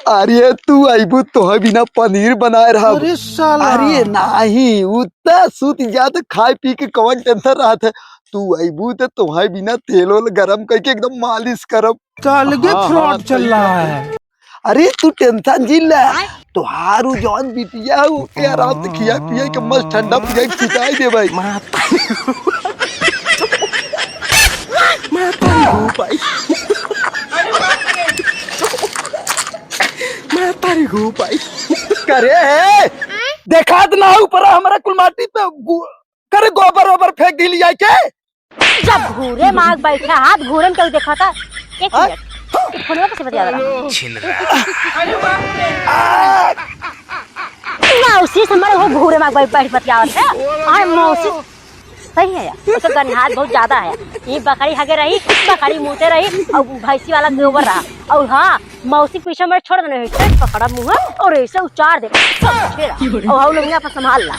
अरे तू आईबू तो बिना पनीर बनाए रहा। अरे साला। अरे नहीं उतना सूत जात खाए पी के कौन टेंशन रहा था। तू आईबू तो तुम्हारे बिना तेल ओल गरम करके एकदम मालिश करब। अलगे हाँ, फ्रॉड हाँ, चल रहा है। अरे तू टेंशन झील ले। तुहारू जौन बिटिया है ओके आराम से खिया पिया के मस्त ठंडा पिया के सुताई दे भाई। करे है देखा ना ऊपर हमारा कुल माटी पे करे गोबर ओबर फेंक दिली जाए के। जब घूरे माग बैठे हाथ घूरे में क्यों देखा था। एक मिनट फोन में कैसे बता रहा मौसी से हमारे वो घूरे माग बैठ बतियावत है। और मौसी सही है यार उसका गन्हात बहुत ज्यादा है। ये बकरी हगे रही बकरी मुँहते रही और भैंसी वाला गोबर रहा। और हाँ मौसी पीछे मेरे छोड़ देने पकड़ा मुँह और ऐसे उचार दे और हम लोग यहाँ पर संभाल ला।